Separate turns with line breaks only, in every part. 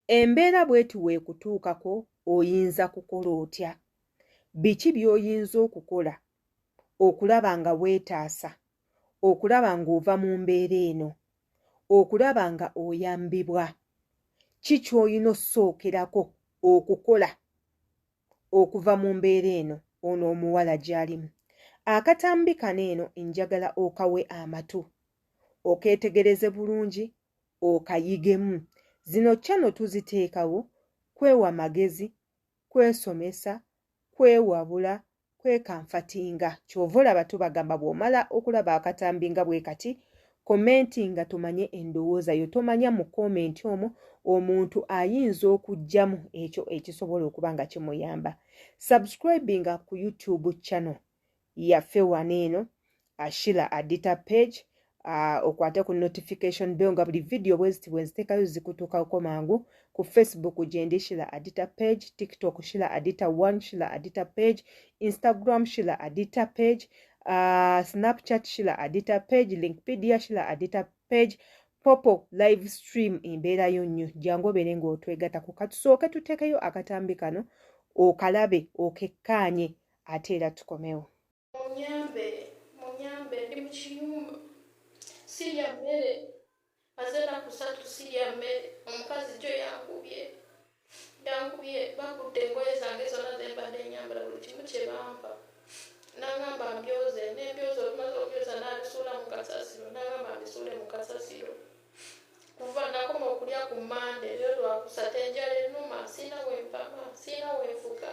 Embeera bw'eti weekutuukako oyinza kukola otya? Biki by'oyinza okukola okulaba nga weetaasa, okulaba ng'ova mu mbeera eno, okulaba nga oyambibwa? Ki ky'olina ossookerako okukola okuva mu mbeera eno ono omuwala gy'alimu? Akatambi kano eno njagala okawe amatu, okeetegereze bulungi, okayigemu. Zino channel tuziteekawo kwewa magezi, kwesomesa, kwewabula, kwekanfatinga. Ky'ova olaba tubagamba bw'omala okulaba akatambi nga bwe kati, komenti nga tumanye endowooza yo. Tomanya mu komenti omwo omuntu ayinza okuggyamu ekyo ekisobola okuba nga kimuyamba. Subscribinga ku YouTube channel yaffe wano eno, Sheila Adita page. Okwate ku notification bell nga buli video bwe nziteekayo zikutuukako mangu. Ku Facebook gyendi Sheila Adita page, TikTok Sheila Adita 1, Sheila Adita page, Instagram Sheila Adita page, Snapchat Sheila Adita page, Linkpedia Sheila Adita page, Popo live stream embeerayo nnyo. Jangu obeere ng'otwegatako. Katusooke tuteekeyo akatambi kano okalabe, okekkaanye, ate era tukomewo.
Munyambe ndi mu kiyumba. Sirya mmere, maze ennaku 3 sirya mmere. Omukazi gyo yankubye bakutte engoye zange zonna ze mbadde nyambala, buli kimu kye bampa. N'agamba mbyoze, n'embyoza olumaze okubyoza n'abisuula mu kasasiro, n'agamba mbisuule mu kasasiro. Kuva nakoma okulya ku Mande, leero lwakusatu enjala ennuma, sirina we mpama, sirina we nfuka.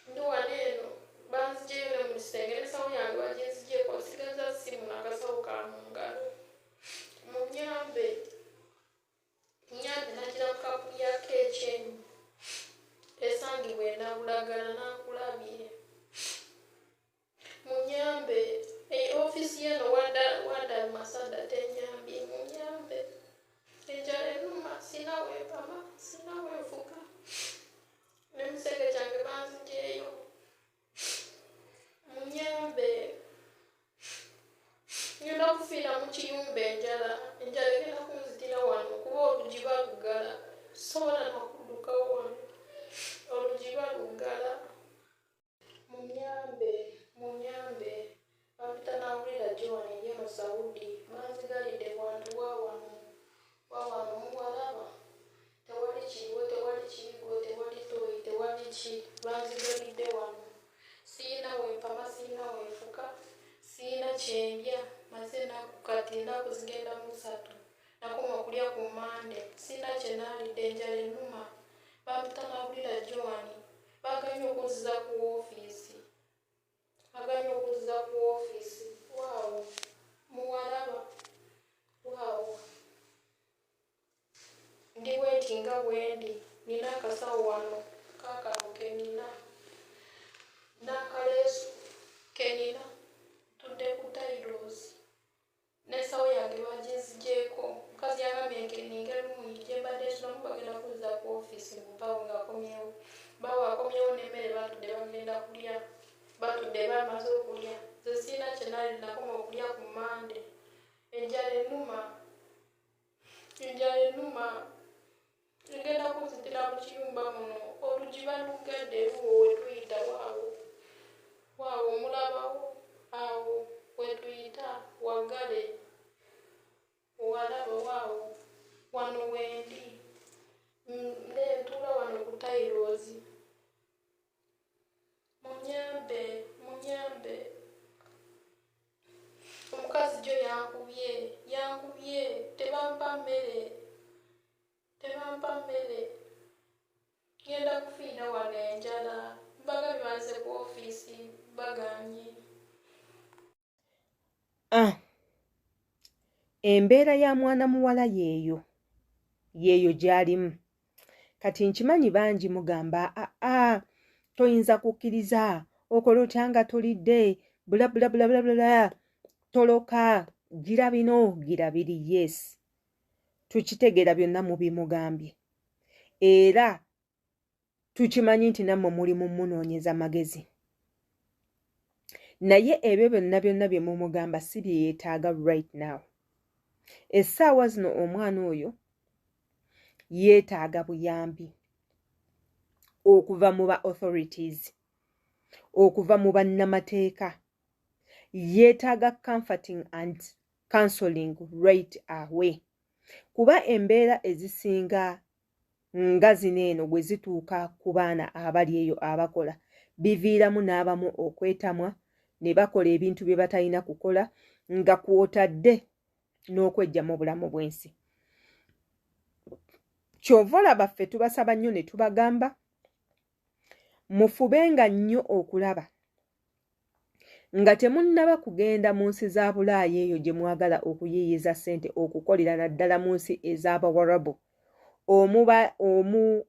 Ndi wano eno, banziggyeyo ne mu kisenge, n'ensawo yange baginziggyeko, nsigaza ssimu n'akasawo ka mu ngalo. Munyambe nagira ku kakulya k'ekyemu esangibwa e Nabulagala n'ankulabye. Munyambe ofiisi yeno Wanda Masada tenyambye. Munyambe enjala ennuma, sirina we mpama, sirina we nfuka. N'emisege gyange banziggyeyo. Munyambe ngenda kufiira mu kiyumba enjala egenda kunzitira wano kuba olugi baluggala, sobola nakuddukawo wano, olugi baluggala. Munyambe bampita nawulira John ye mu Saudi, banzigalidde bwantu bwa wano muwalaba. Tewali kiriwo, tewali kiyigo, tewali toyi, tewali ki, banzigalidde wano. Sirina we mpama, sirina we nfuka, sirina kyendya. Maze ennaku kati ennaku zigenda mu 3 nakoma okulya ku Mande, sirina kye naalidde, enjala ennuma. Bampita nawulira John, baganye okunziza ku woofiisi. Waawo muwalaba, waawo ndi bwenti nga bwendi. Nina akasawo wano kaakano ke nina, n'akaleesu ke nina, tudde ku tayiroozi. N'ensawo yange baginziggyeko. Mukazi yagambye nkeninge lumu gye mbadde nsulamu bagenda kunziza ku woofiisi mu bawo ng'akomyewo. Bawo akomyewo n'emmere batudde bagenda kulya, batudde bamaze okulya. Nze sirina kye nali nakoma okulya ku Mande. Enjala ennuma, ngenda kunzitira mu kiyumba muno, olugi baluggadde luwo we tuyita waawo omulabawo, awo we tuyita Waggale, walaba waawo, wano wendi. Ntuula wano ku tayiroozi. Munyambe omukazi gyo yankubye, tebampa mmere. Ngenda kufiira wano enjala, bagambye banze ku woofiisi, baganye.
Embeera ya mwana muwala yeeyo gy'alimu. Kati nkimanyi bangi mugamba toyinza kukkiriza okola otya nga tolidde bula toloka, gira bino gira biri. Yes, tukitegeera byonna mubimugambye era tukimanyi nti nammwe muli mu munoonyeza magezi, naye ebyo byonna bye mumugamba si bye yeetaaga right now. Essaawa zino omwana oyo yeetaaga buyambi okuva mu ba authorities, okuva mu bannamateeka, yeetaaga comforting and counseling right away. Kuba embeera ezisinga nga zino eno bwe zituuka ku baana abali eyo abakola, biviiramu n'abamu okwetamwa ne bakola ebintu bye batalina kukola nga kw'otadde n'okwejja mu bulamu bw'ensi. Kyova olaba ffe tubasaba nnyo ne tubagamba mufubenga nnyo okulaba nga temunnaba kugenda mu nsi za Bulaaya eyo gye mwagala okuyiiyiza ssente okukolera naddala mu nsi ez'Abawarabu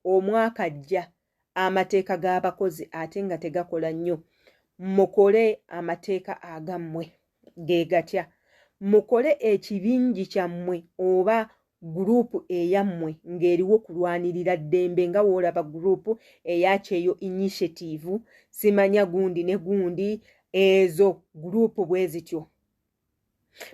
omwakajja amateeka g'abakozi ate nga tegakola nnyo. Mukole amateeka agammwe ge gatya, mukole ekibingi kyammwe oba guruupu eyammwe ng'eriwo kulwanirira ddembe nga woolaba guruupu eyakyeyo initiative, simanya gundi ne gundi, ezo guruupu bwe zityo.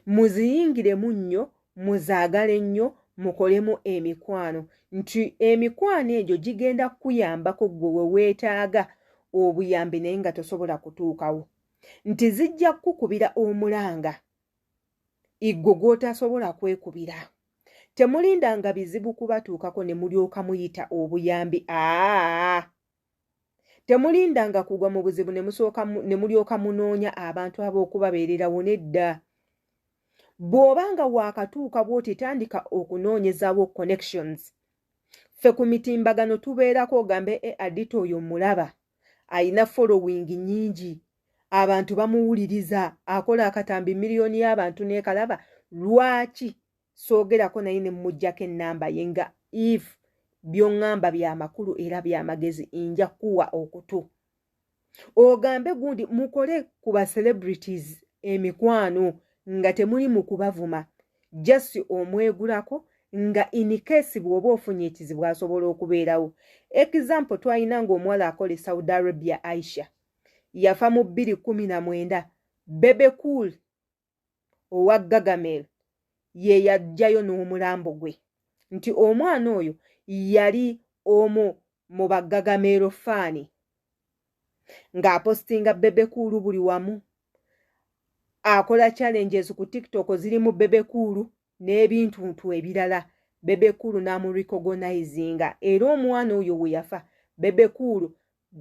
Muziyingiremu nnyo, muzaagale nnyo, mukolemu emikwano, nti emikwano egyo gigenda kukuyambako gwe we weetaaga obuyambi naye nga tosobola kutuukawo, nti zijja kukukubira omulanga iggo gw'otasobola kwekubira. Temulindanga bizibu kubatuukako ne mulyoka muyita obuyambi. Temulindanga kugwa mu buzibu ne mulyoka munoonya abantu ab'okubabeererawo, nedda. Bw'obanga waakatuuka bw'oti tandika okunoonyezaawo connections. Ffe ku mitimbagano tubeerako ogambe Adito oyo mulaba, ayina following nnyingi, abantu bamuwuliriza, akola akatambi miliyoni y'abantu n'ekalaba. Lwaki soogerako naye ne mmuggyako ennamba ye nga if by'oŋŋamba bya makulu era bya magezi nja kuwa okutu. Ogambe gundi mukole ku ba celebrities emikwano nga temuli mu kubavuma, just omwegulako nga in case bw'oba ofunye ekizibu asobola okubeerawo. Example twalina ng'omuwala akola Saudi Arabia Aisha yafa mu 2019, Bebe Cool owa Gagamel ye yajjayo n'omulambo gwe, nti omwana oyo yali omu mu bagagamero faani ng'apostinga Bebe Cool buli wamu, akola challenges ku TikTok zirimu Bebe Cool n'ebintuntu ebirala. Bebe Cool n'amurecognizinga, era omwana oyo we yafa Bebe Cool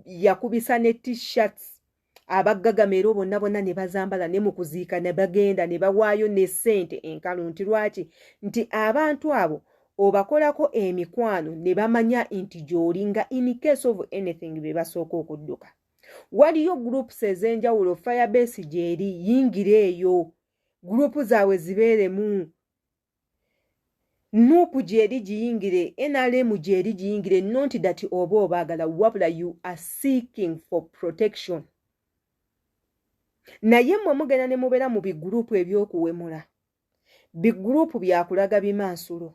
yakubisa ne t-shirts abagagamero bonna ne bazambala, ne mu kuziika ne bagenda ne bawaayo ne ssente enkalu. Nti lwaki? Nti abantu abo obakolako emikwano ne bamanya nti gy'oli nga in case of anything be basooka okudduka. Waliyo groups ez'enjawulo, Firebase gy'eri, yingira eyo, gurupu zaabwe zibeeremu. Nuupu gy'eri giyingire, NRM gy'eri giyingire, not that oba obaagala, wabula you are seeking for protection. Naye mmwe mugenda ne mubeera mu bigurupu eby'okuwemula, bigurupu byakulaga bimansulo,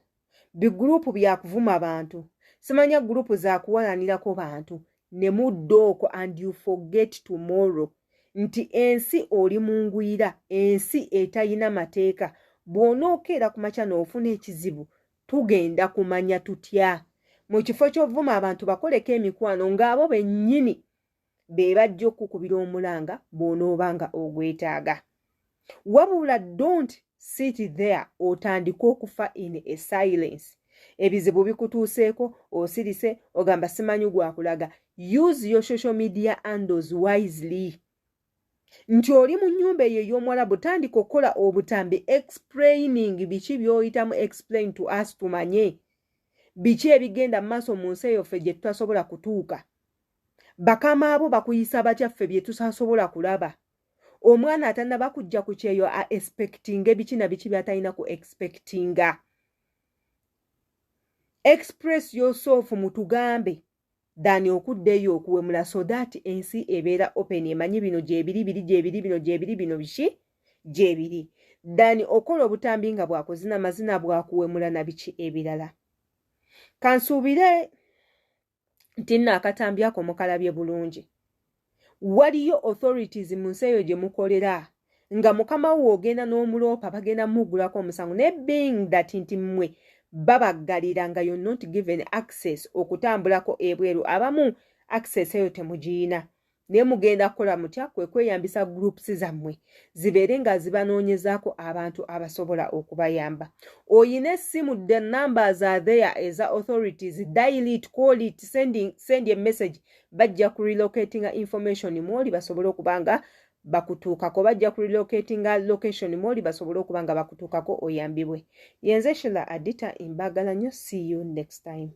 bigurupu byakuvuma bantu, simanya gurupu za kuwalanirako bantu, ne mudda okwo and you forget tomorrow nti ensi oli mungwira, ensi etayina mateeka. Bw'onookeera ku makya n'ofuna ekizibu, tugenda kumanya tutya. Mu kifo ky'ovuma abantu bakoleko emikwano ng'abo bennyini be bajja okukubira omulanga bw'onoobanga ogwetaaga. Wabula don't sit there otandika okufa in a silence. Ebizibu bikutuuseeko, osirise, ogamba simanyi gwakulaga. Use your social media handles wisely. Nti oli mu nnyumba eyo ey'Omwarabu, tandika okukola obutambi explaining biki by'oyitamu, explain to us tumanye biki ebigenda mu maaso mu nsi eyo ffe gye tutasobola kutuuka. Bakama abo bakuyisa batya ffe bye tutasobola kulaba. Omwana atannaba kujja ku kyeyo expectinga biki na biki by'atalina ku expectinga. Express yourself mutugambe dani okuddeyo okuwemula, so that ensi ebeera open, emanyi bino gyebiri bino gyebiri bino biki gyebiri, dani okola obutambi nga bwakuzina mazina bwakuwemula na biki ebirala. Kansuubire nti akatambi ako mukalabye bulungi. Waliyo authorities mu nsi eyo gye mukolera nga mukama wo ogenda n'omuloopa bagenda mugulako omusango, ne being that nti mmwe babaggalira nga you're not given access okutambulako ebweru. Abamu access eyo temugiina. Naye mugenda kukola mutya kwe kweyambisa groups zammwe zibeere nga zibanoonyezaako abantu abasobola okubayamba. Oyina essimu, the numbers are there eza authorities, dial it, call it, send a message. Bajja ku relocatinga information mwoli basobole okubanga bakutuukako. Bajja ku relocatinga location mwoli basobole okubanga bakutuukako oyambibwe. Yenze Sheila Adita, mbagala nnyo. See you next time.